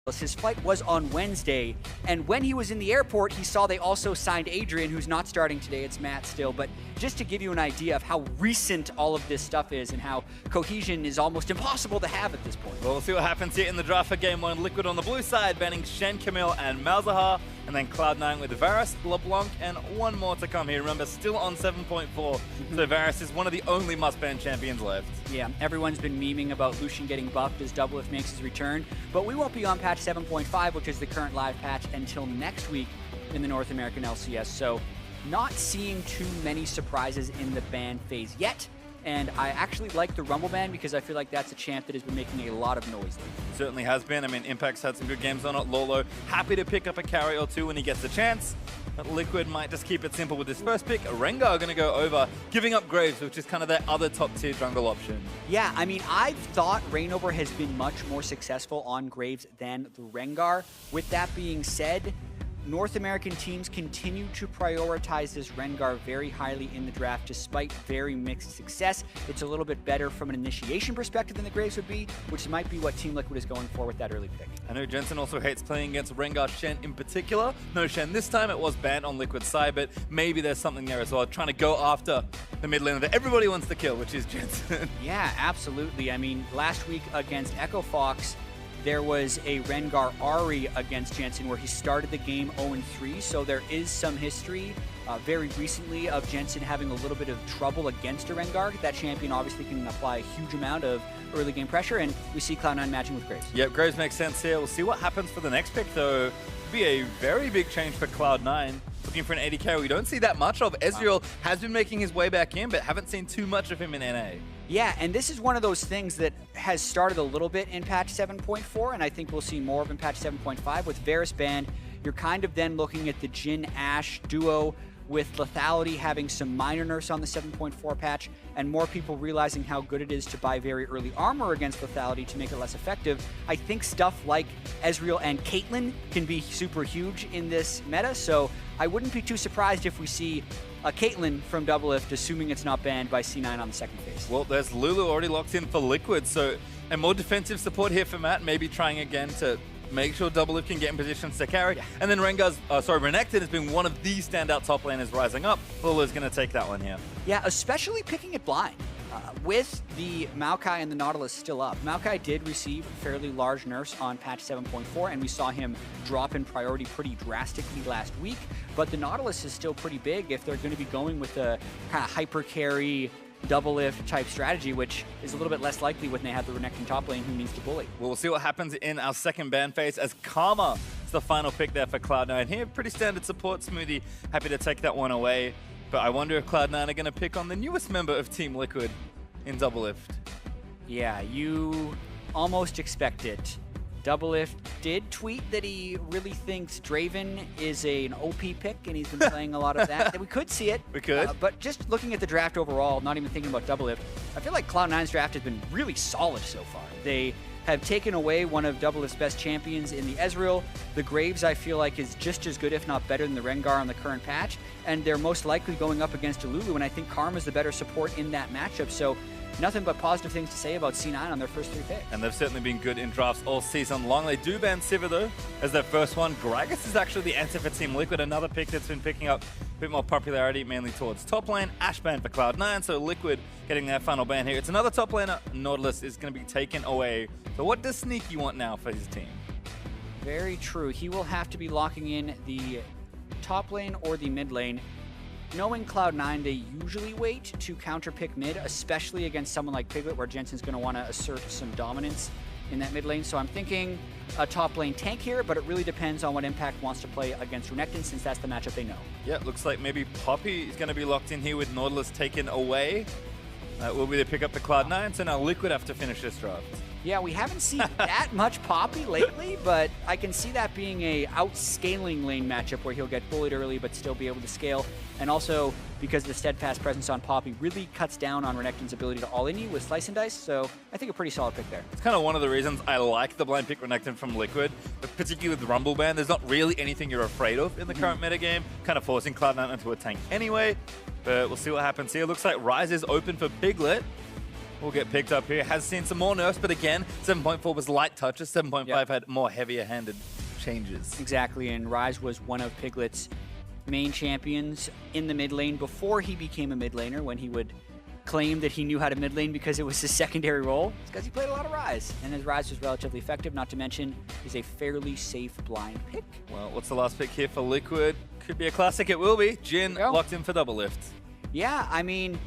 His flight was on Wednesday, and when he was in the airport, he saw they also signed Adrian, who's not starting today. It's Matt still, but just to give you an idea of how recent all of this stuff is and how cohesion is almost impossible to have at this point. Well, we'll see what happens here in the draft for Game 1. Liquid on the blue side, banning Shen, Camille, and Malzahar, and then Cloud9 with Varus, LeBlanc, and one more to come here. Remember, still on 7.4, so Varus is one of the only must-ban champions left. Yeah, everyone's been memeing about Lucian getting buffed as Doublelift makes his return, but we won't be on patch 7.5, which is the current live patch, until next week in the North American LCS. So not seeing too many surprises in the ban phase yet. And I actually like the Rumble ban because I feel like that's a champ that has been making a lot of noise lately. Certainly has been. I mean, Impact's had some good games on it. Lolo happy to pick up a carry or two when he gets a chance. But Liquid might just keep it simple with this first pick. Rengar going to go over, giving up Graves, which is kind of their other top-tier jungle option. Yeah, I mean, I've thought Reignover has been much more successful on Graves than the Rengar. With that being said, North American teams continue to prioritize this Rengar very highly in the draft despite very mixed success. It's a little bit better from an initiation perspective than the Graves would be, which might be what Team Liquid is going for with that early pick. I know Jensen also hates playing against Rengar Shen in particular. No Shen this time, it was banned on Liquid's side, but maybe there's something there as well, trying to go after the mid laner that everybody wants to kill, which is Jensen. Yeah, absolutely. I mean, last week against Echo Fox, there was a Rengar Ahri against Jensen where he started the game 0-3, so there is some history very recently of Jensen having a little bit of trouble against a Rengar. That champion obviously can apply a huge amount of early game pressure, and we see Cloud9 matching with Graves. Yep, Graves makes sense here. We'll see what happens for the next pick, though. It'll be a very big change for Cloud9. Looking for an AD carry we don't see that much of. Ezreal has been making his way back in, but haven't seen too much of him in NA. Yeah, and this is one of those things that has started a little bit in patch 7.4, and I think we'll see more of in patch 7.5. With Varus banned, you're kind of then looking at the Jhin Ashe duo with lethality having some minor nerfs on the 7.4 patch, and more people realizing how good it is to buy very early armor against lethality to make it less effective. I think stuff like Ezreal and Caitlyn can be super huge in this meta, so I wouldn't be too surprised if we see a Caitlyn from Doublelift, assuming it's not banned by C9 on the second phase. Well, there's Lulu already locked in for Liquid, so a more defensive support here for Matt, maybe trying again to make sure Doublelift can get in positions to carry. Yeah. And then Renekton has been one of the standout top laners rising up. Lulu's going to take that one here. Yeah, especially picking it blind. With the Maokai and the Nautilus still up, Maokai did receive fairly large nerfs on patch 7.4, and we saw him drop in priority pretty drastically last week, but the Nautilus is still pretty big if they're going to be going with a kind of hyper carry, Doublelift type strategy, which is a little bit less likely when they have the Renekton top lane who needs to bully. Well, we'll see what happens in our second ban phase as Karma is the final pick there for Cloud9. Here, pretty standard support. Smoothie happy to take that one away. But I wonder if Cloud9 are going to pick on the newest member of Team Liquid in Doublelift. Yeah, you almost expect it. Doublelift did tweet that he really thinks Draven is an OP pick, and he's been playing a lot of that. We could see it. We could. But just looking at the draft overall, not even thinking about Doublelift, I feel like Cloud9's draft has been really solid so far. They have taken away one of Doublelift's best champions in the Ezreal. The Graves, I feel like, is just as good, if not better, than the Rengar on the current patch. And they're most likely going up against a Lulu, and I think Karma's the better support in that matchup. So nothing but positive things to say about C9 on their first three picks. And they've certainly been good in drafts all season long. They do ban Sivir, though, as their first one. Gragas is actually the answer for Team Liquid, another pick that's been picking up a bit more popularity, mainly towards top lane. Ashe ban for Cloud9, so Liquid getting their final ban here. It's another top laner. Nautilus is going to be taken away. So what does Sneaky want now for his team? Very true. He will have to be locking in the top lane or the mid lane. Knowing Cloud9, they usually wait to counter pick mid, especially against someone like Piglet, where Jensen's going to want to assert some dominance in that mid lane. So I'm thinking a top lane tank here, but it really depends on what Impact wants to play against Renekton, since that's the matchup they know. Yeah, looks like maybe Poppy is going to be locked in here with Nautilus taken away. Will be to pick up the Cloud9, so now Liquid have to finish this draft. Yeah, we haven't seen that much Poppy lately, but I can see that being a outscaling lane matchup where he'll get bullied early but still be able to scale. And also, because the steadfast presence on Poppy really cuts down on Renekton's ability to all-in you with Slice and Dice, so I think a pretty solid pick there. It's kind of one of the reasons I like the blind pick Renekton from Liquid, but particularly with the Rumble ban, there's not really anything you're afraid of in the current metagame, kind of forcing Cloud9 into a tank anyway. But we'll see what happens here. Looks like Ryze is open for Piglet. will get picked up here. Has seen some more nerfs, but again, 7.4 was light touches. 7.5 had more heavier-handed changes. Exactly, and Ryze was one of Piglet's main champions in the mid lane before he became a mid laner, when he would claim that he knew how to mid lane because it was his secondary role. It's because he played a lot of Ryze, and his Ryze was relatively effective, not to mention he's a fairly safe blind pick. Well, what's the last pick here for Liquid? Could be a classic, it will be. Jhin locked in for double lift. Yeah, I mean,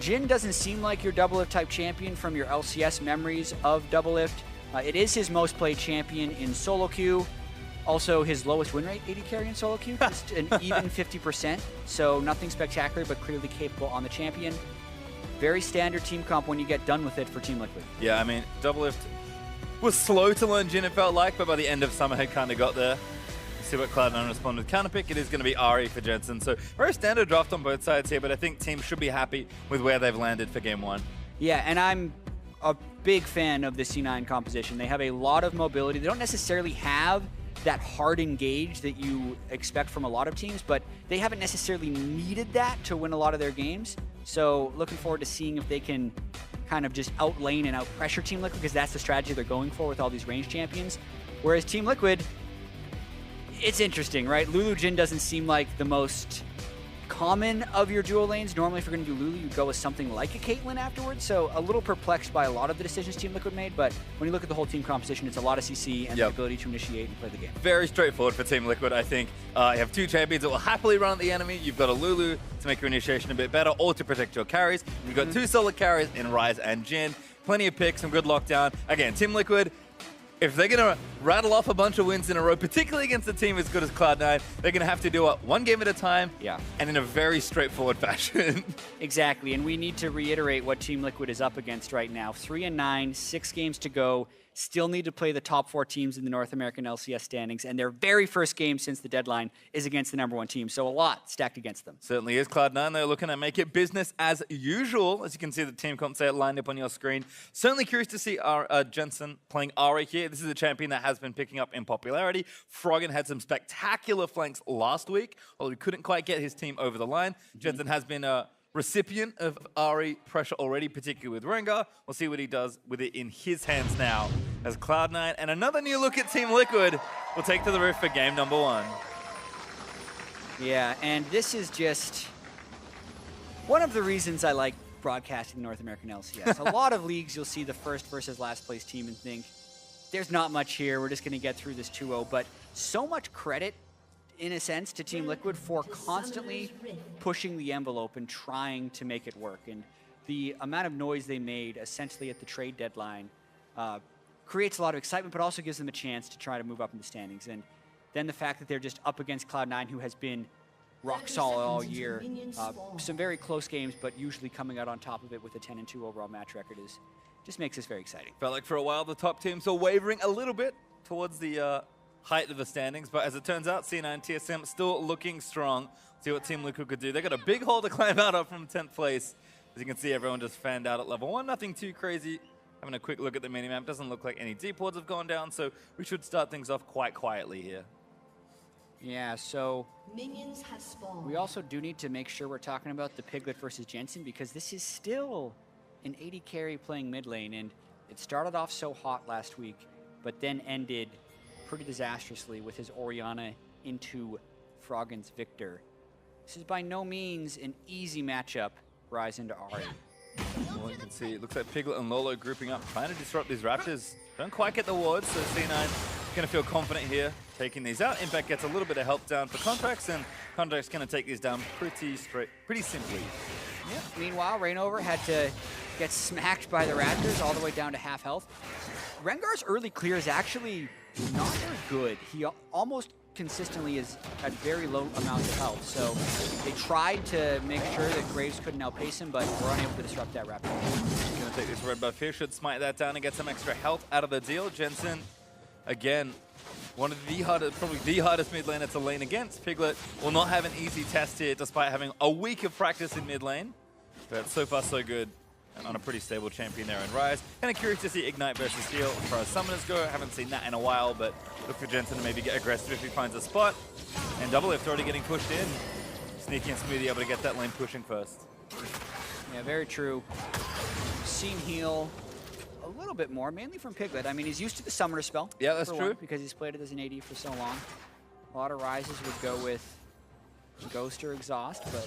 Jhin doesn't seem like your double lift type champion from your LCS memories of double lift. It is his most played champion in solo queue. Also, his lowest win rate, 80 carry in solo queue, just an even 50%. So nothing spectacular, but clearly capable on the champion. Very standard team comp when you get done with it for Team Liquid. Yeah, I mean, double lift was slow to learn Jhin, it felt like, but by the end of summer, had kind of got there. See what Cloud9 respond with counter pick. It is going to be Ahri for Jensen. So very standard draft on both sides here, but I think teams should be happy with where they've landed for game one. Yeah, and I'm a big fan of the C9 composition. They have a lot of mobility. They don't necessarily have that hard engage that you expect from a lot of teams, but they haven't necessarily needed that to win a lot of their games. So looking forward to seeing if they can kind of just outlane and outpressure Team Liquid, because that's the strategy they're going for with all these range champions. Whereas Team Liquid, it's interesting, right? Lulu Jhin doesn't seem like the most common of your duo lanes. Normally, if you're going to do Lulu, you go with something like a Caitlyn afterwards. So a little perplexed by a lot of the decisions Team Liquid made, but when you look at the whole team composition, it's a lot of CC and the ability to initiate and play the game. Very straightforward for Team Liquid, I think. You have two champions that will happily run at the enemy. You've got a Lulu to make your initiation a bit better, or to protect your carries. You've got two solid carries in Ryze and Jhin. Plenty of picks, some good lockdown. Again, Team Liquid, if they're going to rattle off a bunch of wins in a row, particularly against a team as good as Cloud9, they're going to have to do it one game at a time, and in a very straightforward fashion. Exactly, and we need to reiterate what Team Liquid is up against right now. 3-9, 6 games to go. Still need to play the top 4 teams in the North American LCS standings, and their very first game since the deadline is against the #1 team, so a lot stacked against them. Certainly is. Cloud9, they're looking to make it business as usual. As you can see, the team comp set lined up on your screen. Certainly curious to see our Jensen playing Ahri here. This is a champion that has been picking up in popularity. Froggen had some spectacular flanks last week, although he couldn't quite get his team over the line. Jensen has been a recipient of Ahri pressure already, particularly with Rengar. We'll see what he does with it in his hands now as Cloud9 and another new look at Team Liquid will take to the roof for game number 1. Yeah, and this is just one of the reasons I like broadcasting North American LCS. A lot of leagues, you'll see the first versus last place team and think, there's not much here, we're just going to get through this 2-0, but so much credit in a sense, to Team Liquid for constantly pushing the envelope and trying to make it work. And the amount of noise they made essentially at the trade deadline creates a lot of excitement, but also gives them a chance to try to move up in the standings. And then the fact that they're just up against Cloud9, who has been rock solid all year. Some very close games, but usually coming out on top of it with a 10-2 overall match record just makes this very exciting. Felt like for a while the top teams were wavering a little bit towards the height of the standings, but as it turns out, C9 TSM still looking strong. See what Team Liquid could do. They got a big hole to climb out of from 10th place. As you can see, everyone just fanned out at level 1. Nothing too crazy. Having a quick look at the minimap, doesn't look like any deep wards have gone down, so we should start things off quite quietly here. Yeah, so Minions have spawned. We also do need to make sure we're talking about the Piglet versus Jensen, because this is still an 80 carry playing mid lane, and it started off so hot last week, but then ended pretty disastrously with his Orianna into Froggen's Victor. This is by no means an easy matchup, Ryze into Ahri. Well, you can see, it looks like Piglet and Lolo grouping up, trying to disrupt these Raptors. Don't quite get the wards, so C9 going to feel confident here, taking these out. Impact gets a little bit of help down for Contracts, and Contracts going to take these down pretty simply. Yeah. Meanwhile, Rainover had to get smacked by the Raptors all the way down to half health. Rengar's early clear is actually not very good. He almost consistently is at very low amounts of health. So they tried to make sure that Graves couldn't outpace him, but were unable to disrupt that Raptor. Going to take this red buff here, should smite that down and get some extra health out of the deal. Jensen, again, one of the hardest, probably the hardest mid laner to lane against. Piglet will not have an easy test here, despite having a week of practice in mid lane. But so far, so good. And on a pretty stable champion there in Ryze. Kind of curious to see Ignite versus Heal as far as summoners go. Haven't seen that in a while, but look for Jensen to maybe get aggressive if he finds a spot. And Double Lift already getting pushed in. Sneaky and Smoothie able to get that lane pushing first. Yeah, very true. seen heal a little bit more, mainly from Piglet. I mean, he's used to the Summoner spell. Yeah, that's true. Because he's played it as an AD for so long. A lot of rises would go with Ghost or Exhaust, but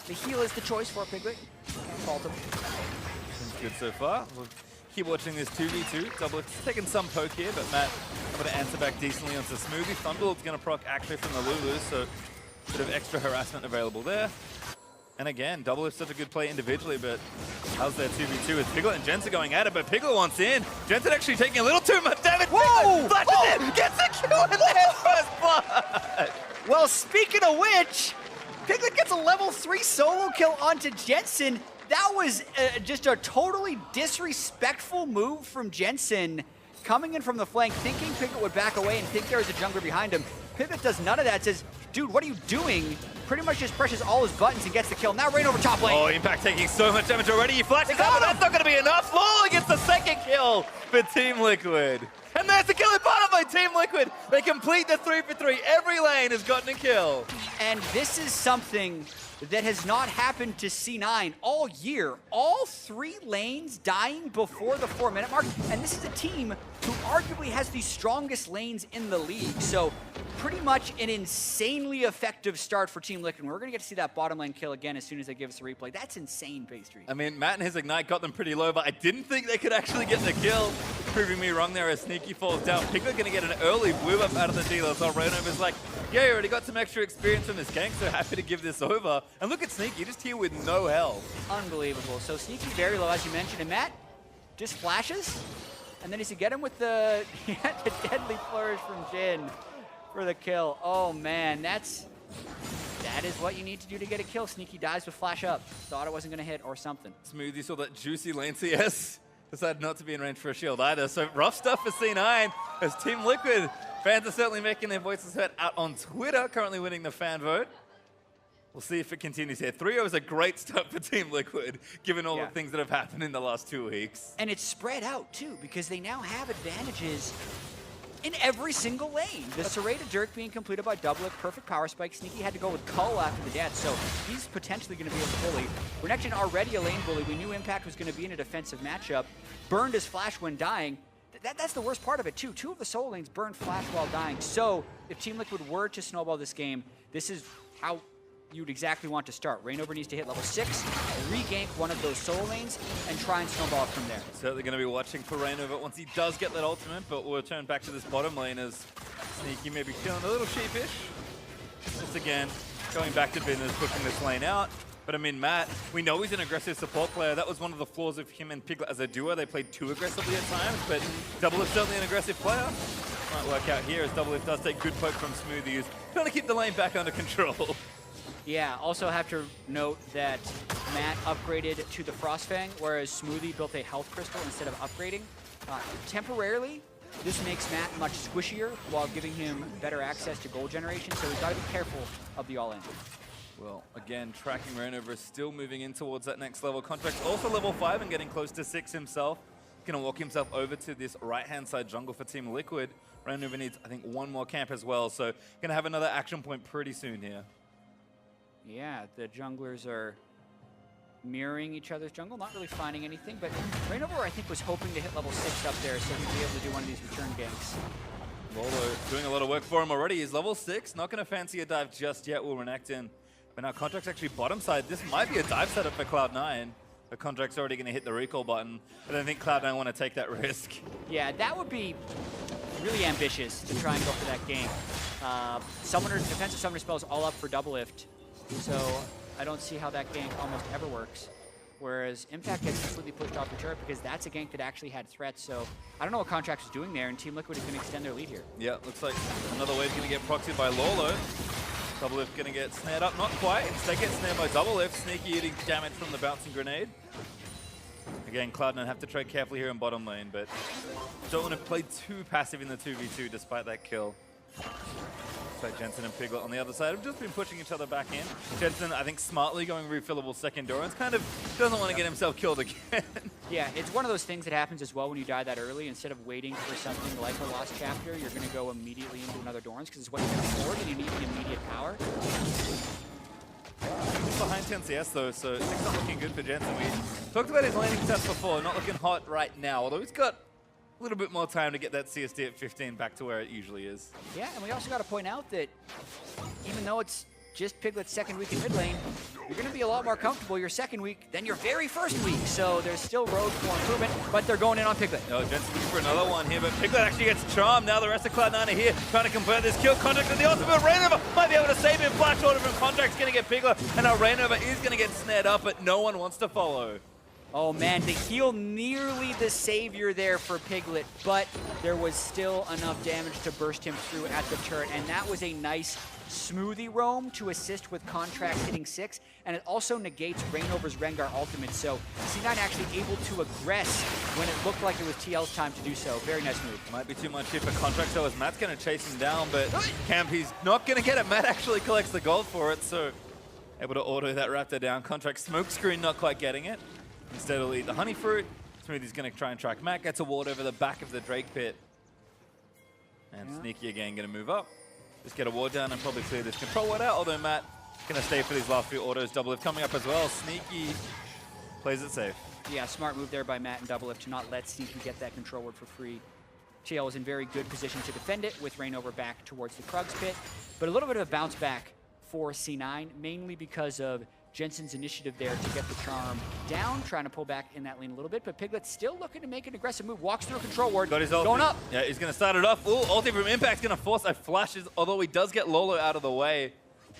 the heal is the choice for Piglet. Can't fault him. Good so far. We'll keep watching this 2v2. Double taking some poke here, but Matt able to answer back decently onto Smoothie. Thunderbolt's going to proc actually from the Lulu, so a bit of extra harassment available there. And again, Double is such a good play individually, but how's their 2v2 with Piglet and Jensen going at it, but Piglet wants in. Jensen actually taking a little too much damage. Whoa! Flashes in, gets the kill in there, first blood. Well, speaking of which, Piglet gets a level 3 solo kill onto Jensen. That was just a totally disrespectful move from Jensen, coming in from the flank, thinking Piglet would back away and think there was a jungler behind him. Piglet does none of that, says, dude, what are you doing? Pretty much just presses all his buttons and gets the kill. Now Rain over top lane. Oh, Impact taking so much damage already. He flashes out, but that's not going to be enough. Lola gets the second kill for Team Liquid. And there's the kill in bottom lane, Team Liquid. They complete the 3-for-3. Every lane has gotten a kill. And this is something that has not happened to C9 all year. All 3 lanes dying before the 4-minute mark. And this is a team who arguably has the strongest lanes in the league. So pretty much an insanely effective start for Team Liquid. We're going to get to see that bottom lane kill again as soon as they give us a replay. That's insane, Pastry. I mean, Matt and his Ignite got them pretty low, but I didn't think they could actually get the kill. Proving me wrong there as Sneaky falls down. Piglet going to get an early move up out of the dealer. So Renova's like, yeah, you already got some extra experience from this gank, so happy to give this over. And look at Sneaky, just here with no health. Unbelievable. So Sneaky very low, as you mentioned, and Matt just flashes. And then he's to get him with the, the deadly flourish from Jin for the kill. Oh man, that is what you need to do to get a kill. Sneaky dies with flash up. Thought it wasn't going to hit or something. Smoothie saw that juicy lane CS. Decided not to be in range for a shield either. So rough stuff for C9 as Team Liquid fans are certainly making their voices heard out on Twitter, currently winning the fan vote. We'll see if it continues here. 3-0 is a great start for Team Liquid, given all the things that have happened in the last 2 weeks. And it's spread out too, because they now have advantages in every single lane. The Serrata Dirk being completed by Double, perfect power spike. Sneaky had to go with Cull after the death, so he's potentially going to be able to bully. Renekton already a lane bully. We knew Impact was going to be in a defensive matchup. Burned his flash when dying. That's the worst part of it too. 2 of the solo lanes burned flash while dying. So if Team Liquid were to snowball this game, this is how you'd exactly want to start. Rainover needs to hit level 6, re-gank one of those solo lanes, and try and snowball from there. Certainly going to be watching for Rainover once he does get that ultimate, but we'll turn back to this bottom lane as Sneaky maybe feeling a little sheepish. Just again, going back to business, pushing this lane out. But I mean, Matt, we know he's an aggressive support player. That was one of the flaws of him and Piglet as a duo. They played too aggressively at times, but Double is certainly an aggressive player. Might work out here as Double does take good poke from Smoothie, who's trying to keep the lane back under control. Yeah, also have to note that Matt upgraded to the Frostfang, whereas Smoothie built a health crystal instead of upgrading. Temporarily, this makes Matt much squishier while giving him better access to gold generation, so we've got to be careful of the all-in. Well, again, tracking Rainover is still moving in towards that next level. Contract's also level 5 and getting close to 6 himself. Going to walk himself over to this right-hand side jungle for Team Liquid. Rainover needs, I think, 1 more camp as well, so going to have another action point pretty soon here. Yeah, the junglers are mirroring each other's jungle, not really finding anything, but Rainover, I think, was hoping to hit level 6 up there so he'd be able to do one of these return ganks. Lolo doing a lot of work for him already. He's level 6, not going to fancy a dive just yet, will Renekton. But now Contract's actually bottom side. This might be a dive setup for Cloud9. But Contract's already going to hit the recall button. But I don't think Cloud9 want to take that risk. Yeah, that would be really ambitious to try and go for that game. Defensive summoner spells all up for double lift. So I don't see how that gank almost ever works. Whereas Impact gets completely pushed off the turret because that's a gank that actually had threats. So I don't know what Contract is doing there, and Team Liquid is going to extend their lead here. Yeah, looks like another wave going to get proxied by Lolo. Double Lift going to get snared up, not quite. Instead gets snared by Double Lift. Sneaky eating damage from the bouncing grenade. Again, Cloud9 have to tread carefully here in bottom lane, but don't want to play too passive in the 2v2 despite that kill. So Jensen and Piglet on the other side have just been pushing each other back in. Jensen, I think, smartly going refillable second Endurance, kind of doesn't want to get himself killed again. Yeah, it's one of those things that happens as well when you die that early. Instead of waiting for something like a Lost Chapter, you're going to go immediately into another Dorans because it's what you can afford and you need the immediate power. He's behind 10CS though, so things not looking good for Jensen. We talked about his laning stats before, not looking hot right now, although he's got a little bit more time to get that CSD at 15 back to where it usually is. Yeah, and we also got to point out that even though it's just Piglet's second week in mid lane, you're going to be a lot more comfortable your second week than your very first week. So there's still road for improvement, but they're going in on Piglet. No, Jensen looking for another one here, but Piglet actually gets charmed. Now the rest of Cloud9 are here, trying to convert this kill. Contract with the ultimate. Rainover might be able to save him. Flash order from Contract's going to get Piglet, and now Rainover is going to get snared up, but no one wants to follow. Oh man, the heal nearly the savior there for Piglet, but there was still enough damage to burst him through at the turret, and that was a nice smoothie roam to assist with Contract hitting 6, and it also negates Rainover's Rengar ultimate, so C9 actually able to aggress when it looked like it was TL's time to do so. Very nice move. Might be too much here for Contract, so as Matt's going to chase him down, but Camp, he's not going to get it. Matt actually collects the gold for it, so able to auto that Raptor down. Contract smokescreen not quite getting it. Instead he'll eat the honey fruit. Smoothie's going to try and track Matt, gets a ward over the back of the Drake pit. And Sneaky again going to move up. Just get a ward down and probably clear this control ward out, although Matt going to stay for these last few autos. Double lift coming up as well. Sneaky plays it safe. Yeah, smart move there by Matt and Double Lift to not let Sneaky get that control ward for free. TL was in very good position to defend it with Rainover back towards the Krugs pit, but a little bit of a bounce back for C9, mainly because of Jensen's initiative there to get the charm down, trying to pull back in that lane a little bit, but Piglet's still looking to make an aggressive move. Walks through a control ward, got his ulti. Going up. Yeah, he's going to start it off. Ooh, ulti from Impact's going to force a flashes, although he does get Lolo out of the way.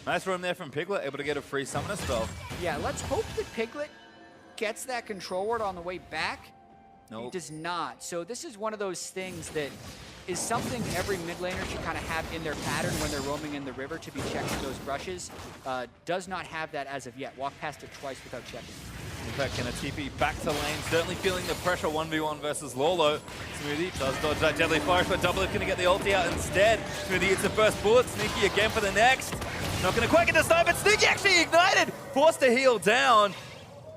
Nice roam there from Piglet, able to get a free summoner spell. Yeah, let's hope that Piglet gets that control ward on the way back. Nope. He does not. So this is one of those things that is something every mid laner should kind of have in their pattern when they're roaming in the river to be checking those brushes. Does not have that as of yet. Walked past it twice without checking. In fact, can a TP back to lane. Certainly feeling the pressure 1v1 versus Lolo. Smoothie does dodge that Deadly Flourish, but Double Lift going to get the ulti out instead. Smoothie hits the first bullet. Sneaky again for the next. Not going to quite get the snipe, but Sneaky actually ignited. Forced to heal down.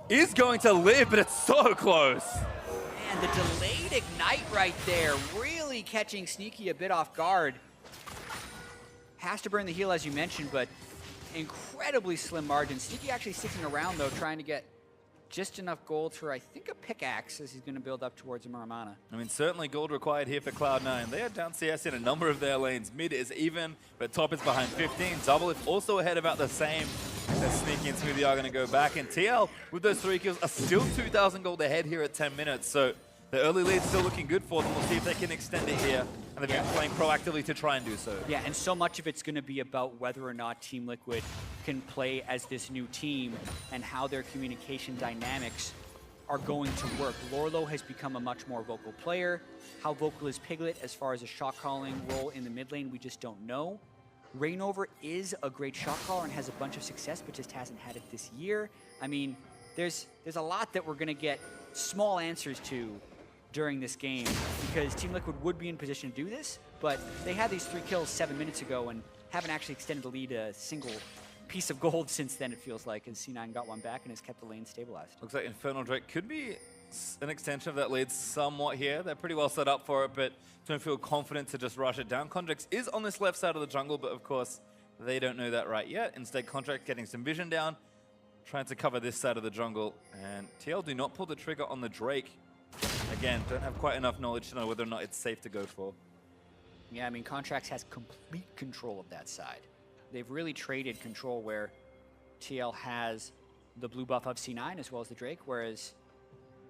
Is going to live, but it's so close. And the delayed ignite right there, really catching Sneaky a bit off guard. Has to burn the heal, as you mentioned, but incredibly slim margin. Sneaky actually sticking around, though, trying to get just enough gold for, I think, a pickaxe as he's going to build up towards a Muramana. I mean, certainly gold required here for Cloud9. They are down CS in a number of their lanes. Mid is even, but top is behind 15. Double Lift also ahead about the same. As Sneaky and Smoothie are going to go back. And TL, with those 3 kills, are still 2,000 gold ahead here at 10 minutes. So the early lead's still looking good for them. We'll see if they can extend it here. And they've been playing proactively to try and do so. Yeah, and so much of it's going to be about whether or not Team Liquid can play as this new team and how their communication dynamics are going to work. Lorlo has become a much more vocal player. How vocal is Piglet as far as a shot calling role in the mid lane, we just don't know. Rainover is a great shot caller and has a bunch of success, but just hasn't had it this year. I mean, there's a lot that we're going to get small answers to during this game because Team Liquid would be in position to do this, but they had these 3 kills 7 minutes ago and haven't actually extended the lead a single piece of gold since then, it feels like, as C9 got one back and has kept the lane stabilized. Looks like Infernal Drake could be an extension of that lead somewhat here. They're pretty well set up for it, but don't feel confident to just rush it down. Contract is on this left side of the jungle, but of course, they don't know that right yet. Instead, Contract getting some vision down, trying to cover this side of the jungle. And TL do not pull the trigger on the Drake. Again, don't have quite enough knowledge to know whether or not it's safe to go for. Yeah, I mean, Contracts has complete control of that side. They've really traded control where TL has the blue buff of C9 as well as the Drake, whereas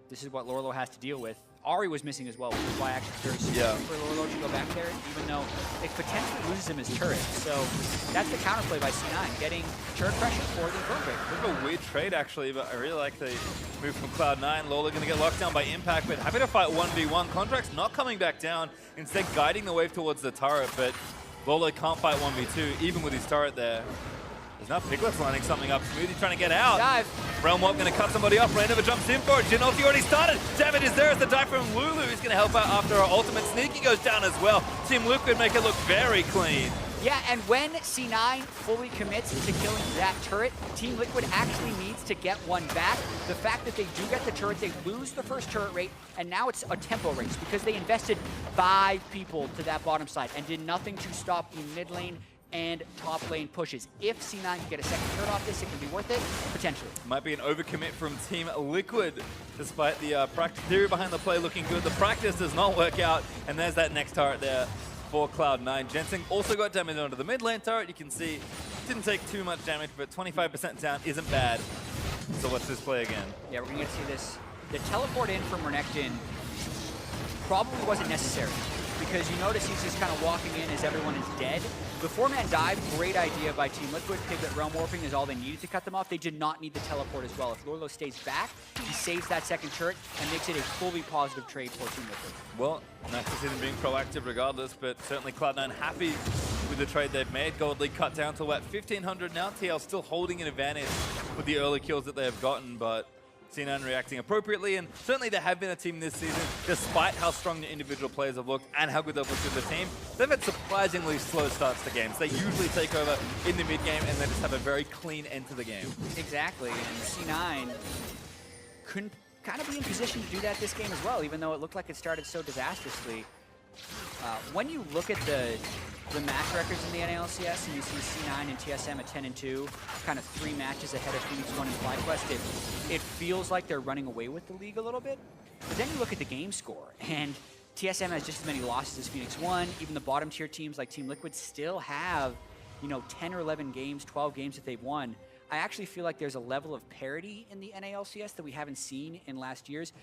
this is what Lorlo has to deal with. Ari was missing as well, which is why actually it's very smart for Lorlo to go back there, even though it potentially loses him his turret. So that's the counterplay by C9, getting turret pressure for the Infernal Drake. Bit of a weird trade actually, but I really like the move from Cloud9. Lorlo going to get locked down by Impact, but happy to fight 1v1. Contract's not coming back down, instead guiding the wave towards the turret, but Lorlo can't fight 1v2, even with his turret there. There's now Piglet's lining something up. Smoothie trying to get out. Dive. Realm Warp going to cut somebody off. Rainover jumps in for it. Genulti already started. Damage is there as the dive from Lulu. He's going to help out after our ultimate. Sneaky goes down as well. Team Liquid make it look very clean. Yeah, and when C9 fully commits to killing that turret, Team Liquid actually needs to get one back. The fact that they do get the turret, they lose the first turret rate, and now it's a tempo race because they invested 5 people to that bottom side and did nothing to stop the mid lane and top lane pushes. If C9 can get a second turret off this, it can be worth it, potentially. Might be an overcommit from Team Liquid, despite the practice theory behind the play looking good. The practice does not work out, and there's that next turret there for Cloud9. Jensen also got damage onto the mid lane turret. You can see didn't take too much damage, but 25% down isn't bad. So let's just play again. Yeah, we're going to see this. The teleport in from Renekton probably wasn't necessary, because you notice he's just kind of walking in as everyone is dead. The 4-man dive, great idea by Team Liquid. Piglet Realm Warping is all they needed to cut them off. They did not need the teleport as well. If Lorlo stays back, he saves that second turret and makes it a fully positive trade for Team Liquid. Well, nice to see them being proactive regardless, but certainly Cloud9 happy with the trade they've made. Gold League cut down to about 1,500 now. TL still holding an advantage with the early kills that they have gotten, but C9 reacting appropriately, and certainly there have been a team this season, despite how strong the individual players have looked and how good they've looked as a team, they've had surprisingly slow starts to games. They usually take over in the mid game and they just have a very clean end to the game. Exactly, and C9 couldn't kind of be in position to do that this game as well, even though it looked like it started so disastrously. When you look at the match records in the NLCS and you see C9 and TSM at 10-2, kind of 3 matches ahead of Phoenix 1 and FlyQuest, it feels like they're running away with the league a little bit. But then you look at the game score, and TSM has just as many losses as Phoenix 1. Even the bottom tier teams like Team Liquid still have, 10 or 11 games, 12 games that they've won. I actually feel like there's a level of parity in the NALCS that we haven't seen in last years.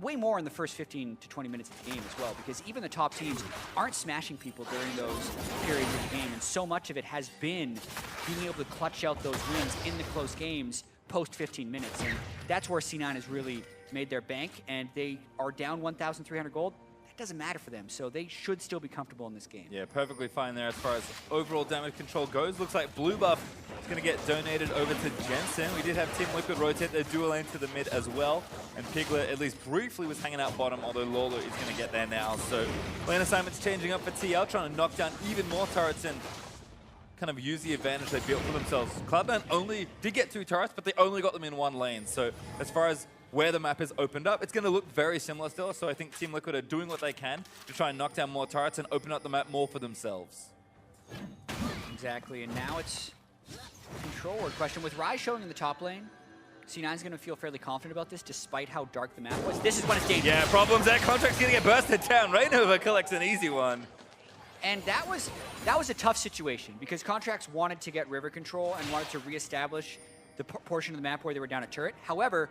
Way more in the first 15 to 20 minutes of the game as well, because even the top teams aren't smashing people during those periods of the game, and so much of it has been being able to clutch out those wins in the close games post 15 minutes, and that's where C9 has really made their bank, and they are down 1,300 gold. That doesn't matter for them, so they should still be comfortable in this game. Yeah, perfectly fine there as far as overall damage control goes. Looks like blue buff is going to get donated over to Jensen. We did have Team Liquid rotate their dual lane to the mid as well, and Piglet at least briefly was hanging out bottom, although Lorlo is going to get there now. So lane assignments changing up for TL, trying to knock down even more turrets and kind of use the advantage they built for themselves. Cloud9 only did get 2 turrets, but they only got them in 1 lane. So as far as where the map is opened up, it's going to look very similar still. So I think Team Liquid are doing what they can to try and knock down more turrets and open up the map more for themselves. Exactly, and now it's a control word question. With Rai showing in the top lane, C9's going to feel fairly confident about this despite how dark the map was. This is when it's dangerous. Yeah, problems there. Contract's going to get bursted down. Rainova collects an easy one. And that was a tough situation because Contracts wanted to get river control and wanted to reestablish the portion of the map where they were down a turret. However,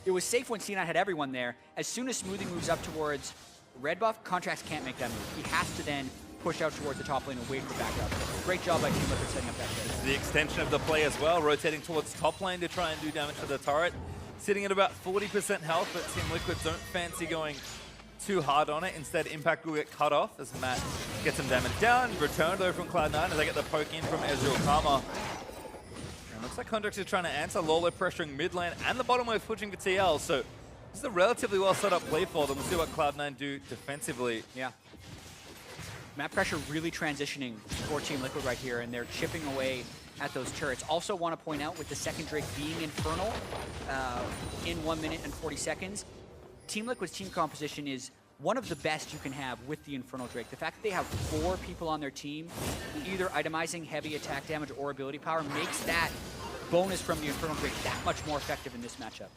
it was safe when C9 had everyone there. As soon as Smoothing moves up towards red buff, Contracts can't make that move. He has to then push out towards the top lane and wait for backup. Great job by Team Liquid setting up that trade. The extension of the play as well, rotating towards top lane to try and do damage to the turret. Sitting at about 40% health, but Team Liquid don't fancy going too hard on it. Instead, Impact will get cut off as Matt gets some damage down. Returned though from Cloud9 as they get the poke in from Ezreal Karma. Looks like Contracts is trying to answer. Lolo pressuring mid lane and the bottom lane pushing for TL. So this is a relatively well set up play for them. We'll see what Cloud9 do defensively. Yeah. Map pressure really transitioning for Team Liquid right here, and they're chipping away at those turrets. Also want to point out with the second Drake being Infernal in 1 minute and 40 seconds, Team Liquid's team composition is one of the best you can have with the Infernal Drake. The fact that they have 4 people on their team, either itemizing heavy attack damage or ability power, makes that bonus from the Infernal Drake that much more effective in this matchup.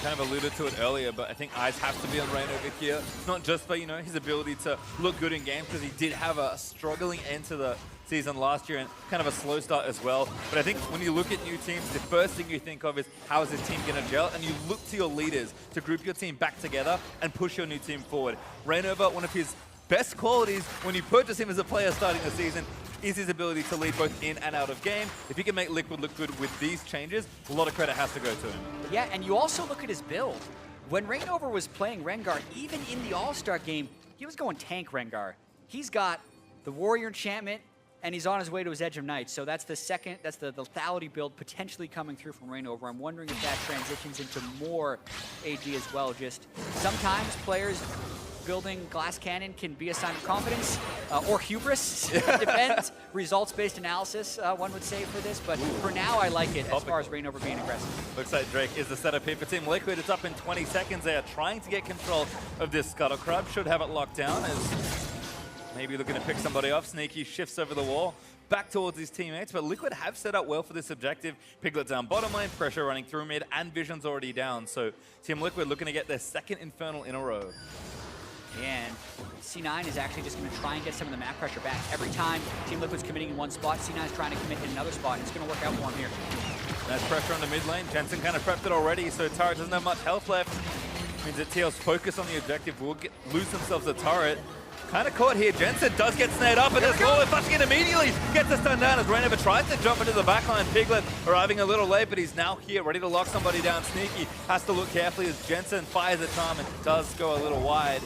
Kind of alluded to it earlier, but I think eyes have to be on Rain over here. Not just for, his ability to look good in game, because he did have a struggling end to the season last year and kind of a slow start as well. But I think when you look at new teams, the first thing you think of is how is this team going to gel, and you look to your leaders to group your team back together and push your new team forward. Rainover, one of his best qualities when you purchase him as a player starting the season is his ability to lead both in and out of game. If he can make Liquid look good with these changes, a lot of credit has to go to him. Yeah, and you also look at his build. When Rainover was playing Rengar, even in the All-Star game, he was going tank Rengar. He's got the Warrior Enchantment, and he's on his way to his Edge of Night. So that's the lethality build potentially coming through from Rainover. I'm wondering if that transitions into more AD as well. Just sometimes players building Glass Cannon can be a sign of confidence or hubris. Depends. Results-based analysis, one would say for this. But for now, I like it as far as Rainover being aggressive. Looks like Drake is the setup here for Team Liquid. It's up in 20 seconds. They are trying to get control of this Scuttle Crab. Should have it locked down as Maybe looking to pick somebody off. Sneaky shifts over the wall, back towards his teammates, but Liquid have set up well for this objective. Piglet down bottom lane, pressure running through mid, and Vision's already down. So Team Liquid looking to get their second Infernal in a row. And C9 is actually just going to try and get some of the map pressure back. Every time Team Liquid's committing in one spot, C9 is trying to commit in another spot, and it's going to work out for him here. Nice pressure on the mid lane. Jensen kind of prepped it already, so turret doesn't have much health left. Means that TL's focus on the objective will lose themselves a turret. Kind of caught here. Jensen does get snared up, and there's Lawler flashing it immediately. Gets the stun down as Rainover tries to jump into the backline. Piglet arriving a little late, but he's now here, ready to lock somebody down. Sneaky has to look carefully as Jensen fires a charm and does go a little wide.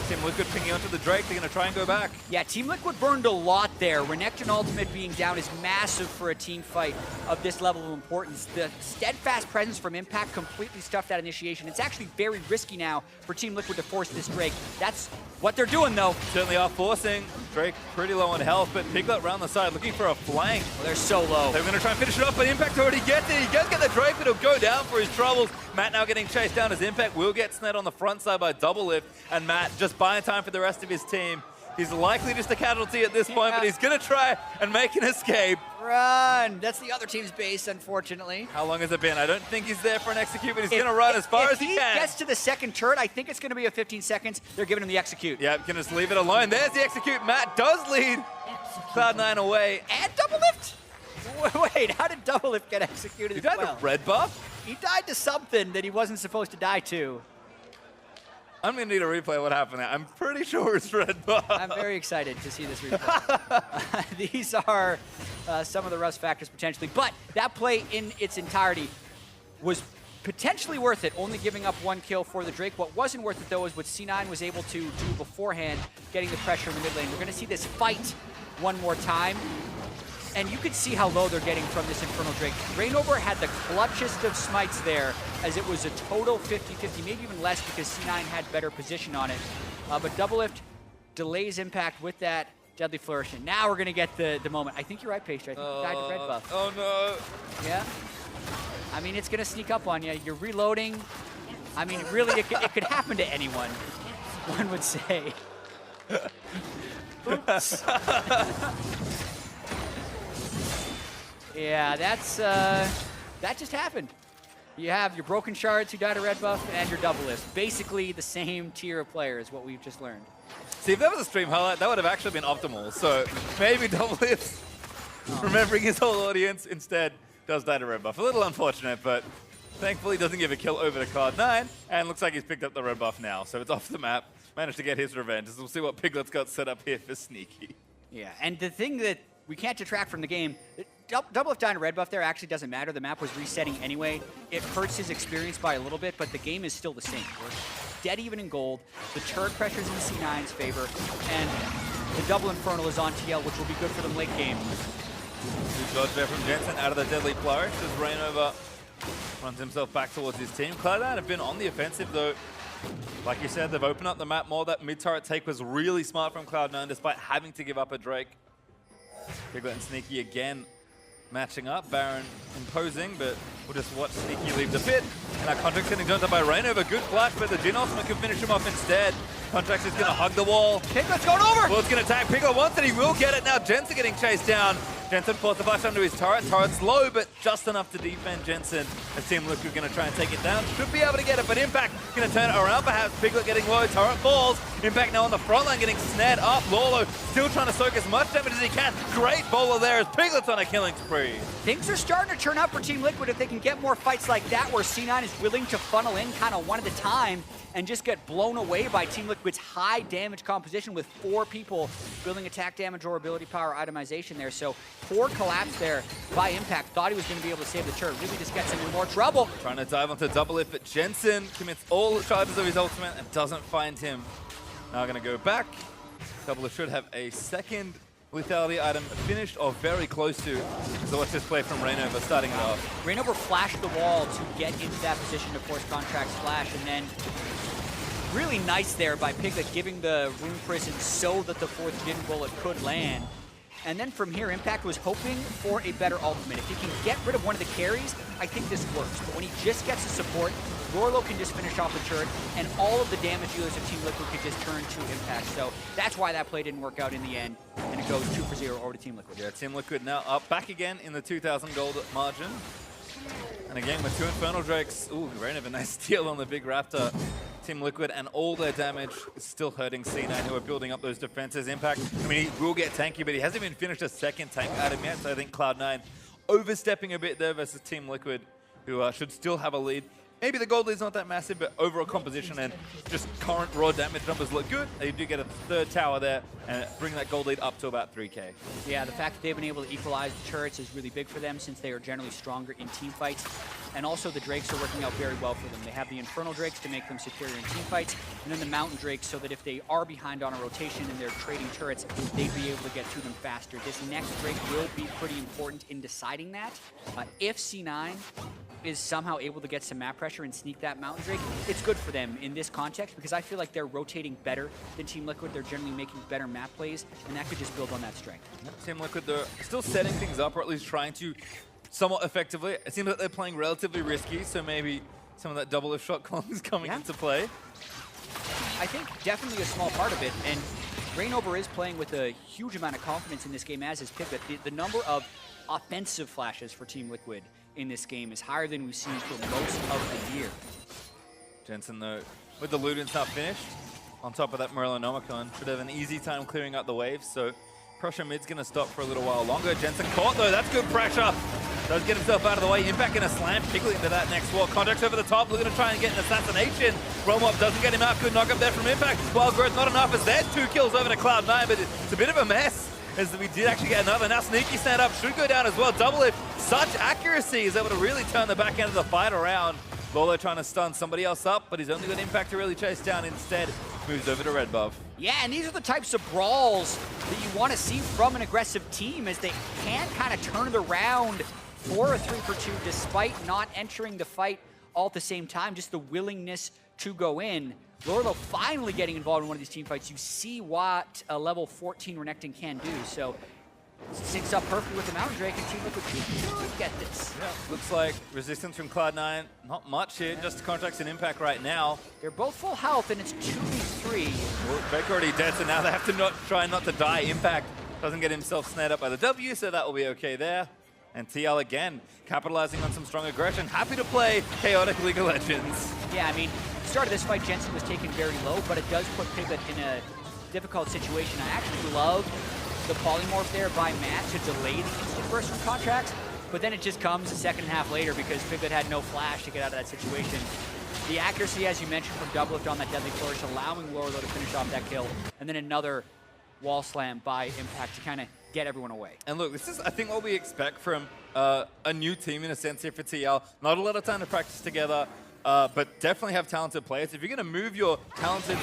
Team Liquid pinging onto the Drake. They're going to try and go back. Yeah, Team Liquid burned a lot there. Renekton Ultimate being down is massive for a team fight of this level of importance. The steadfast presence from Impact completely stuffed that initiation. It's actually very risky now for Team Liquid to force this Drake. That's what they're doing, though. Certainly are forcing. Drake pretty low on health, but Piglet round the side looking for a flank. Well, they're so low. They're going to try and finish it off, but Impact already gets it. He does get the Drake, but he'll go down for his troubles. Matt now getting chased down as Impact will get snared on the front side by Double Lift, and Matt just buying time for the rest of his team. He's likely just a casualty at this point, but he's going to try and make an escape. Run! That's the other team's base, unfortunately. How long has it been? I don't think he's there for an execute, but he's going to run as far as he can. If he gets to the second turret, I think it's going to be a 15 seconds. They're giving him the execute. Yeah, can just leave it alone. There's the execute. Matt does lead Cloud9 away. And Double Lift! Wait, how did Double Lift get executed? He died to red buff? He died to something that he wasn't supposed to die to. I'm going to need a replay of what happened there. I'm pretty sure it's red buff. I'm very excited to see this replay. These are some of the rust factors potentially, but that play in its entirety was potentially worth it, only giving up one kill for the Drake. What wasn't worth it, though, is what C9 was able to do beforehand, getting the pressure in the mid lane. We're going to see this fight one more time. And you could see how low they're getting from this Infernal Drake. Rainover had the clutchest of smites there, as it was a total 50-50, maybe even less because C9 had better position on it. But Double Lift delays Impact with that Deadly Flourish. And now we're going to get the moment. I think you're right, Pastry. I think you died to red buff. Oh, no. Yeah? I mean, it's going to sneak up on you. You're reloading. I mean, really, it could happen to anyone, one would say. Oops. Yeah, that just happened. You have your Broken Shards who died to red buff and your Double Lift. Basically the same tier of players, what we've just learned. See, if that was a stream highlight, that would have actually been optimal. So maybe Double Lift, remembering his whole audience, instead does die to red buff. A little unfortunate, but thankfully doesn't give a kill over to Cloud9, and looks like he's picked up the red buff now. So it's off the map. Managed to get his revenge. We'll see what Piglet's got set up here for Sneaky. Yeah, and the thing that we can't detract from the game, Double Lift dying to red buff there actually doesn't matter. The map was resetting anyway. It hurts his experience by a little bit, but the game is still the same. We're dead even in gold. The turret pressure's in C9's favor, and the double Infernal is on TL, which will be good for them late game. Good dodge there from Jensen out of the Deadly Flourish as Rainover runs himself back towards his team. Cloud9 have been on the offensive though. Like you said, they've opened up the map more. That mid-turret take was really smart from Cloud9 despite having to give up a Drake. Piglet and Sneaky again matching up. Baron imposing, but we'll just watch Sneaky leave the pit. And our Contract's getting jumped up by Rainover. Good flash, but the Jhin ultimate can finish him off instead. Contracts is going to hug the wall. Piglet's going over! Well, it's going to tag Piglet once, and he will get it. Now Jensen getting chased down. Jensen forced the flash under his turret. Turret's low, but just enough to defend Jensen. As Team Liquid going to try and take it down. Should be able to get it, but Impact going to turn it around perhaps. Piglet getting low, turret falls. Impact now on the front line getting snared up. Lolo still trying to soak as much damage as he can. Great bowler there as Piglet's on a killing spree. Things are starting to turn up for Team Liquid if they can get more fights like that where C9 is willing to funnel in kind of one at a time and just get blown away by Team Liquid's high damage composition with 4 people building attack damage or ability power itemization there. So poor collapse there by Impact. Thought he was going to be able to save the turret. Really just gets him in more trouble. Trying to dive onto Double Lift, but Jensen commits all the charges of his ultimate and doesn't find him. Now going to go back. Double Lift should have a second lethality item finished or very close to. So watch this play from Rainover starting it off. Rainover flashed the wall to get into that position to force Contract's flash, and then really nice there by Piglet giving the Rune Prison so that the 4th Jhin bullet could land. And then from here, Impact was hoping for a better ultimate. If he can get rid of one of the carries, I think this works. But when he just gets the support, Lorlo can just finish off the turret, and all of the damage dealers of Team Liquid could just turn to Impact. So that's why that play didn't work out in the end, and it goes 2-0 over to Team Liquid. Yeah, Team Liquid now up back again in the 2,000 gold margin. And again, with 2 Infernal Drakes, ooh, very a nice steal on the big Raptor. Team Liquid, and all their damage is still hurting C9, who are building up those defenses. Impact, I mean, he will get tanky, but he hasn't even finished a second tank item yet, so I think Cloud9 overstepping a bit there versus Team Liquid, who should still have a lead. Maybe the gold lead's not that massive, but overall composition and just current raw damage numbers look good. They do get a 3rd tower there and bring that gold lead up to about 3K. Yeah, the fact that they've been able to equalize the turrets is really big for them since they are generally stronger in team fights. And also the Drakes are working out very well for them. They have the Infernal Drakes to make them superior in team fights, and then the Mountain Drakes so that if they are behind on a rotation and they're trading turrets, they'd be able to get to them faster. This next Drake will be pretty important in deciding that. If C9 is somehow able to get some map pressure and sneak that Mountain Drake, it's good for them in this context because I feel like they're rotating better than Team Liquid. They're generally making better map plays, and that could just build on that strength. Team Liquid, they're still setting things up, or at least trying to somewhat effectively. It seems like they're playing relatively risky, so maybe some of that double lift shot calling is coming into play. I think definitely a small part of it, and Rainover is playing with a huge amount of confidence in this game, as is Pivot. The number of offensive flashes for Team Liquid in this game is higher than we've seen for most of the year. Jensen, though, with the Ludens not finished, on top of that Morellonomicon, should have an easy time clearing out the waves, so pressure mid's going to stop for a little while longer. Jensen caught, though. That's good pressure. Does get himself out of the way. Impact gonna slam Piglet into that next wall. Contacts over the top, looking to try and get an assassination. Roll-up doesn't get him out. Good knock up there from Impact. Wild Growth not enough as there's 2 kills over to Cloud9, but it's a bit of a mess as we did actually get another. Now Sneaky stand up, should go down as well. Double lift, such accuracy is able to really turn the back end of the fight around. Lolo trying to stun somebody else up, but he's only got Impact to really chase down. Instead, moves over to Red Buff. Yeah, and these are the types of brawls that you want to see from an aggressive team as they can kind of turn it around for a 3-for-2 despite not entering the fight all at the same time, just the willingness to go in. Lorlo finally getting involved in one of these team fights. You see what a level 14 Renekton can do, so syncs up perfectly with the Mountain Drake, and Team Liquid should get this. Yeah, looks like resistance from Cloud9, not much here, just Contracts and Impact right now. They're both full health, and it's 2v3. Well, Drake already dead, so now they have to try not to die. Impact doesn't get himself snared up by the W, so that will be okay there. And TL again, capitalizing on some strong aggression. Happy to play Chaotic League of Legends. Yeah, I mean, start of this fight, Jensen was taken very low, but it does put Piglet in a difficult situation. I actually love the polymorph there by Matt to delay the instant burst from Contracts, but then it just comes a second and a half later because Piglet had no flash to get out of that situation. The accuracy, as you mentioned, from double lift on that deadly flourish, allowing Lorlo to finish off that kill, and then another wall slam by Impact to kind of get everyone away. And look, this is, I think, what we expect from a new team in a sense here for TL. Not a lot of time to practice together, but definitely have talented players. If you're going to move your talented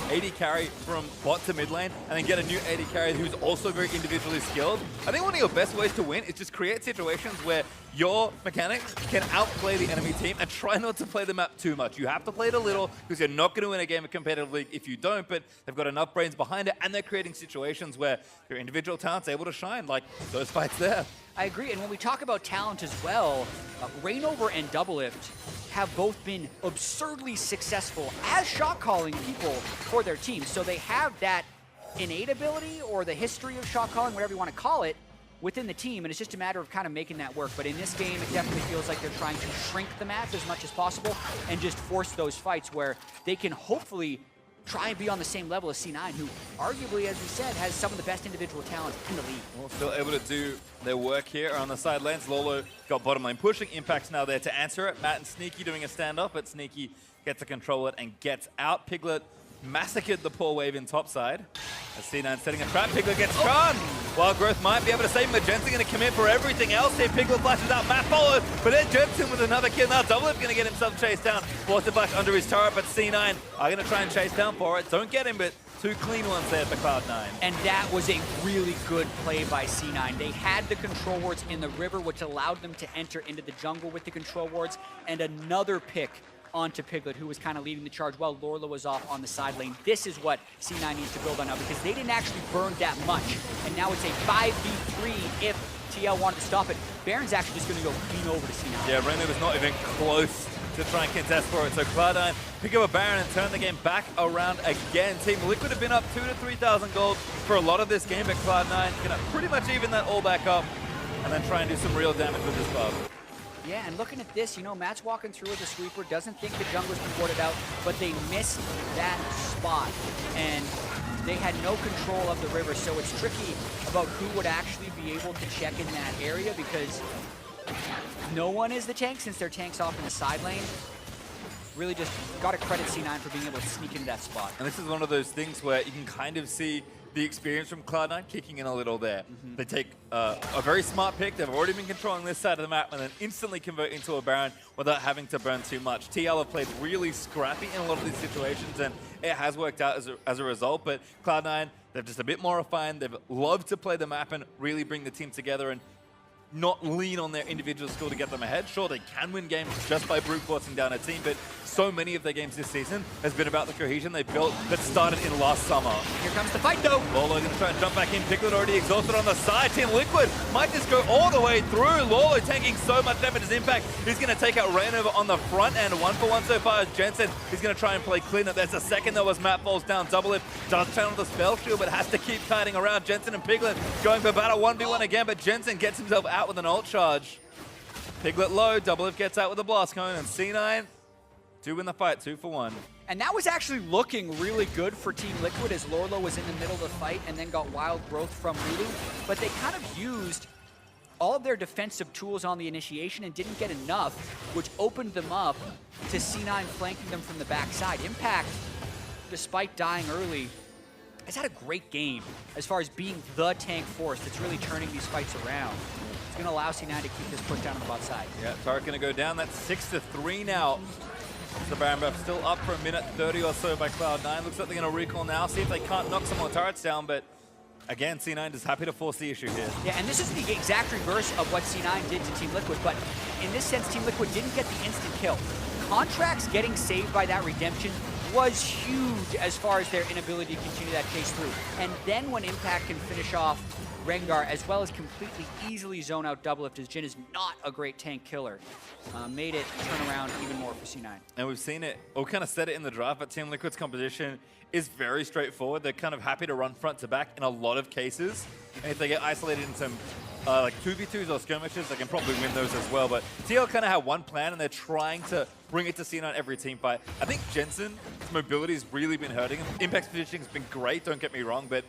AD carry from bot to mid lane and then get a new AD carry who's also very individually skilled, I think one of your best ways to win is just create situations where your mechanics can outplay the enemy team and try not to play the map too much. You have to play it a little because you're not going to win a game of competitive league if you don't, but they've got enough brains behind it and they're creating situations where your individual talent's able to shine, like those fights there. I agree, and when we talk about talent as well, Rainover and Doublelift have both been absurdly successful as shot-calling people for their teams. So they have that innate ability or the history of shot-calling, whatever you want to call it, within the team, and it's just a matter of kind of making that work. But in this game, it definitely feels like they're trying to shrink the map as much as possible and just force those fights where they can hopefully try and be on the same level as C9, who arguably, as we said, has some of the best individual talent in the league. Well, still able to do their work here on the side lanes. Lolo got bottom lane pushing. Impact's now there to answer it. Matt and Sneaky doing a standoff, but Sneaky gets to control it and gets out. Piglet massacred the poor wave in topside. As C9 setting a trap, Piglet gets charmed. Wild Growth might be able to save him, but Jensen going to commit for everything else here. Piglet flashes out, Matt follows, but then Jensen with another kill. Now Doublelift going to get himself chased down. Forced to flash under his turret, but C9 are going to try and chase down for it. Don't get him, but 2 clean ones there for Cloud9. And that was a really good play by C9. They had the control wards in the river, which allowed them to enter into the jungle with the control wards, and another pick onto Piglet, who was kind of leading the charge while Lorlo was off on the side lane. This is what C9 needs to build on now, because they didn't actually burn that much. And now it's a 5v3 if TL wanted to stop it. Baron's actually just going to go clean over to C9. Yeah, Reno was not even close to try and contest for it. So Cloud9 pick up a Baron and turn the game back around again. Team Liquid have been up 2,000 to 3,000 gold for a lot of this game, but Cloud9 gonna pretty much even that all back up and then try and do some real damage with this buff. Yeah, and looking at this, you know, Matt's walking through with a sweeper, doesn't think the jungler's been boarded out, but they missed that spot, and they had no control of the river, so it's tricky about who would actually be able to check in that area, because no one is the tank since their tank's off in the side lane. Really just got to credit C9 for being able to sneak into that spot. And this is one of those things where you can kind of see the experience from Cloud9 kicking in a little there. They take a very smart pick. They've already been controlling this side of the map and then instantly convert into a Baron without having to burn too much. TL have played really scrappy in a lot of these situations, and it has worked out as a result. But Cloud9, they're just a bit more refined. They've loved to play the map and really bring the team together and not lean on their individual skill to get them ahead. Sure, they can win games just by brute forcing down a team, but so many of their games this season has been about the cohesion they built that started in last summer. Here comes the fight, though. Lolo going to try and jump back in. Piglet already exhausted on the side. Team Liquid might just go all the way through. Lolo taking so much damage as impact. He's going to take out Rainover on the front end. 1-for-1 so far as Jensen. He's going to try and play clean up. There's a second though as Matt falls down. Double Lift does channel the spell shield, but has to keep kiting around. Jensen and Piglet going for battle 1v1 again, but Jensen gets himself out with an ult charge. Piglet low. Double Lift gets out with a blast cone, and C9 do win the fight, 2-for-1. And that was actually looking really good for Team Liquid as Lorlo was in the middle of the fight and then got wild growth from looting. But they kind of used all of their defensive tools on the initiation and didn't get enough, which opened them up to C9 flanking them from the backside. Impact, despite dying early, has had a great game as far as being the tank force that's really turning these fights around. It's going to allow C9 to keep this push down on the bot side. Yeah, Tarek going to go down. That's 6-3 now. The Baron buff still up for a minute 30 or so by Cloud9. Looks like they're going to recall now, see if they can't knock some more turrets down, but again, C9 is happy to force the issue here. Yeah, and this is the exact reverse of what C9 did to Team Liquid, but in this sense, Team Liquid didn't get the instant kill. Contracts getting saved by that redemption was huge as far as their inability to continue that chase through. And then when Impact can finish off Rengar, as well as completely easily zone out Double Lift, as Jhin is not a great tank killer, made it turn around even more for C9. And we've seen it, or kind of said it in the draft, but Team Liquid's composition is very straightforward. They're kind of happy to run front to back in a lot of cases. And if they get isolated in some like 2v2s or skirmishes, they can probably win those as well. But TL kind of have one plan, and they're trying to bring it to C9 every team fight. I think Jensen's mobility has really been hurting him. Impact's positioning has been great, don't get me wrong, but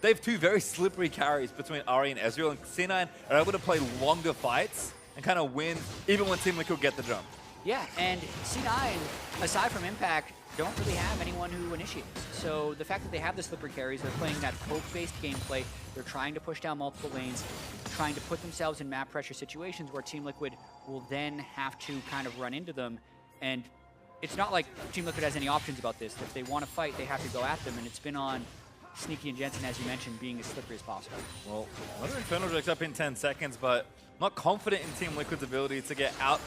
they have two very slippery carries between Ari and Ezreal, and C9 are able to play longer fights and kind of win even when Team Liquid get the jump. Yeah, and C9, aside from Impact, don't really have anyone who initiates. So the fact that they have the slippery carries, they're playing that poke-based gameplay, they're trying to push down multiple lanes, trying to put themselves in map pressure situations where Team Liquid will then have to kind of run into them. And it's not like Team Liquid has any options about this. If they want to fight, they have to go at them, and it's been on Sneaky and Jensen, as you mentioned, being as slippery as possible. Well, another Infernal Drake's up in 10 seconds, but not confident in Team Liquid's ability to get out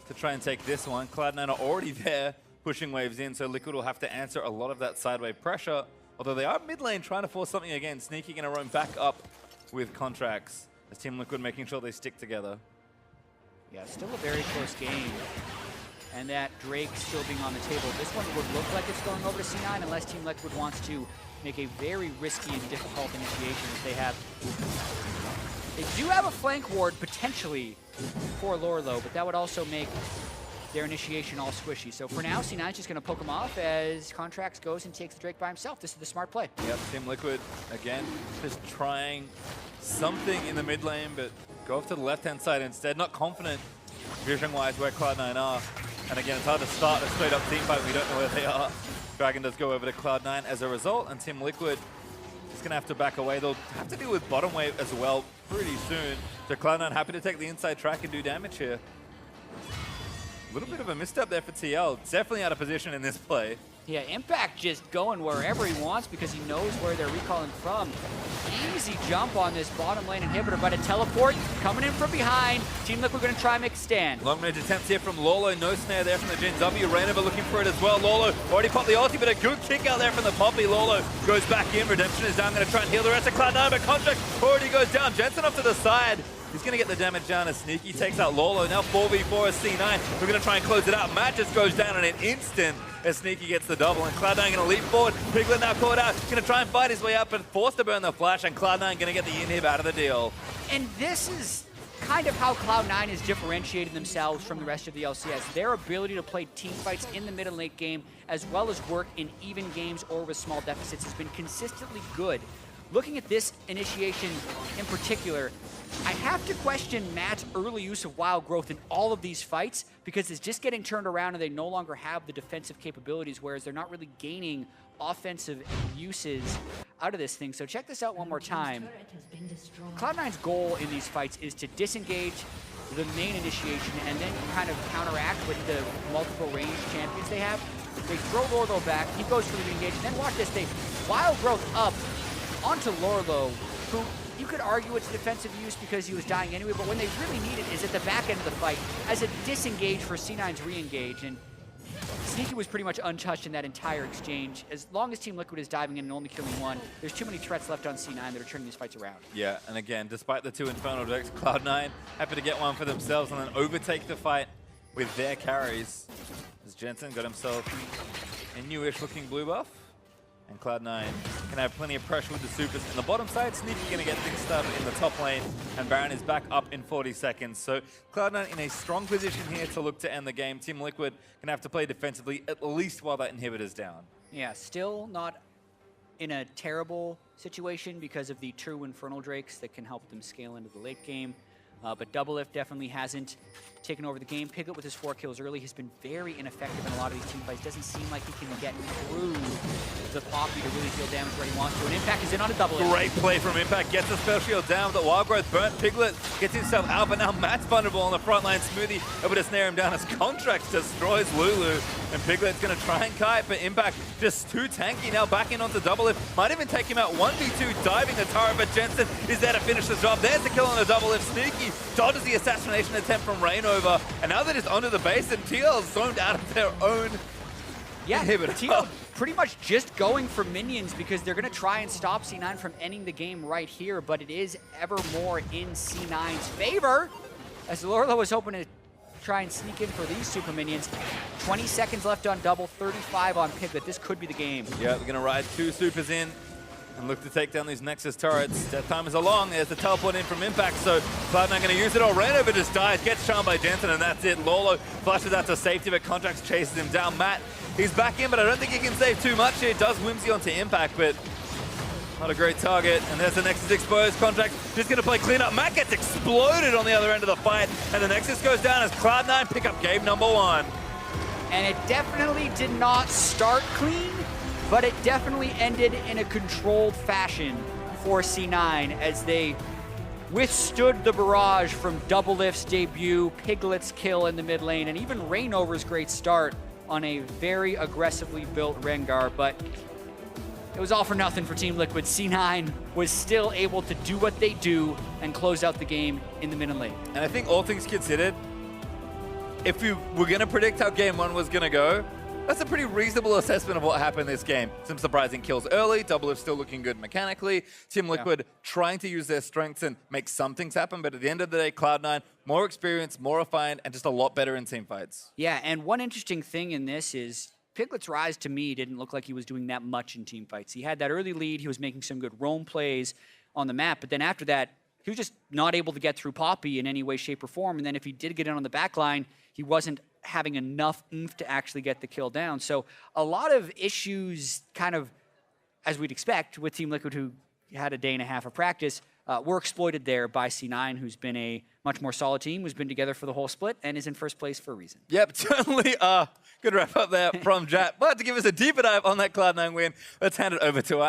to try and take this one. Cloud9 are already there, pushing waves in, so Liquid will have to answer a lot of that sideway pressure, although they are mid lane trying to force something again. Sneaky going to roam back up with contracts as Team Liquid making sure they stick together. Yeah, still a very close game. And that Drake still being on the table. This one would look like it's going over to C9 unless Team Liquid wants to make a very risky and difficult initiation as they do have a flank ward potentially for Lorlo, but that would also make their initiation all squishy. So for now, C9 is just going to poke him off as Contracts goes and takes the Drake by himself. This is the smart play. Yep, Team Liquid, again, just trying something in the mid lane, but go off to the left-hand side instead. Not confident vision-wise where Cloud9 are. And again, it's hard to start a straight-up team fight. We don't know where they are. Dragon does go over to Cloud9 as a result, and Team Liquid is going to have to back away. They'll have to deal with bottom wave as well pretty soon. So Cloud9 happy to take the inside track and do damage here. A little bit of a misstep there for TL. Definitely out of position in this play. Yeah, Impact just going wherever he wants because he knows where they're recalling from. Easy jump on this bottom lane inhibitor, but a teleport coming in from behind. Team Liquid going to try and make a stand. Long range attempts here from Lolo. No snare there from the Jhin W. Rainover looking for it as well. Lolo already popped the ulti, but a good kick out there from the Poppy. Lolo goes back in. Redemption is down. Going to try and heal the rest of Cloud9, but Contract already goes down. Jensen off to the side. He's going to get the damage down as Sneaky takes out Lolo. Now 4v4 as C9. We're going to try and close it out. Matt just goes down in an instant as Sneaky gets the double. And Cloud9 going to leap forward. Piglet now caught out. Going to try and fight his way up, but forced to burn the flash. And Cloud9 going to get the inhib out of the deal. And this is kind of how Cloud9 has differentiated themselves from the rest of the LCS. Their ability to play team fights in the mid and late game, as well as work in even games or with small deficits, has been consistently good. Looking at this initiation in particular, I have to question Matt's early use of wild growth in all of these fights, because it's just getting turned around and they no longer have the defensive capabilities, whereas they're not really gaining offensive uses out of this thing. So check this out one more time. Cloud9's goal in these fights is to disengage the main initiation and then kind of counteract with the multiple range champions they have. They throw Lorlo back, he goes for the engage, and then watch this, they wild growth up onto Lorlo, who you could argue it's defensive use because he was dying anyway, but when they really need it is at the back end of the fight as a disengage for C9's re-engage. And Sneaky was pretty much untouched in that entire exchange. As long as Team Liquid is diving in and only killing one, there's too many threats left on C9 that are turning these fights around. Yeah, and again, despite the 2 Infernal decks, Cloud9 happy to get one for themselves and then overtake the fight with their carries. As Jensen got himself a newish looking blue buff. And Cloud9 can have plenty of pressure with the supers. On the bottom side, Sneaky going to get things started in the top lane, and Baron is back up in 40 seconds. So Cloud9 in a strong position here to look to end the game. Team Liquid going to have to play defensively, at least while that inhibitor's down. Yeah, still not in a terrible situation because of the true Infernal Drakes that can help them scale into the late game. But Doublelift definitely hasn't taken over the game. Piglet with his 4 kills early has been very ineffective in a lot of these team fights. Doesn't seem like he can get through the Poppy to really deal damage where he wants to. And Impact is in on a Doublelift. Great play from Impact. Gets the spell shield down. The Wild Growth burnt. Piglet gets himself out, but now Matt's vulnerable on the front line. Smoothie able to snare him down as Contracts destroys Lulu. And Piglet's going to try and kite, but Impact just too tanky. Now back in onto Doublelift. Might even take him out 1v2, diving the turret, but Jensen is there to finish the job. There's the kill on a Doublelift. Sneaky dodges the assassination attempt from Rainover, and now they're just onto the base, and TL zoned out of their own inhibitor. TL pretty much just going for minions because they're going to try and stop C9 from ending the game right here, but it is ever more in C9's favor, as Lorlo was hoping to try and sneak in for these super minions. 20 seconds left on Double, 35 on Piglet. This could be the game. Yeah, they're going to ride 2 supers in and look to take down these Nexus turrets. Death time is along. There's the teleport in from Impact, so Cloud9 going to use it. Rainover just dies, gets charmed by Jensen, and that's it. Lolo flashes out to safety, but Contracts chases him down. Matt, he's back in, but I don't think he can save too much here. Does Whimsy onto Impact, but not a great target. And there's the Nexus exposed. Contracts just going to play cleanup. Matt gets exploded on the other end of the fight, and the Nexus goes down as Cloud9 pick up game number 1. And it definitely did not start clean, but it definitely ended in a controlled fashion for C9 as they withstood the barrage from Doublelift's debut, Piglet's kill in the mid lane, and even Rainover's great start on a very aggressively built Rengar. But it was all for nothing for Team Liquid. C9 was still able to do what they do and close out the game in the mid and late. And I think all things considered, if we were going to predict how game 1 was going to go, that's a pretty reasonable assessment of what happened in this game. Some surprising kills early, Doublelift still looking good mechanically, Team Liquid trying to use their strengths and make some things happen, but at the end of the day, Cloud9, more experienced, more refined, and just a lot better in team fights. Yeah, and one interesting thing in this is Piglet's rise to me didn't look like he was doing that much in team fights. He had that early lead, he was making some good roam plays on the map, but then after that, he was just not able to get through Poppy in any way, shape, or form, and then if he did get in on the back line, he wasn't having enough oomph to actually get the kill down. So a lot of issues kind of, as we'd expect, with Team Liquid, who had a day and a half of practice, were exploited there by C9, who's been a much more solid team, who's been together for the whole split, and is in first place for a reason. Yep, certainly good wrap up there from Jat. But to give us a deeper dive on that Cloud9 win, let's hand it over to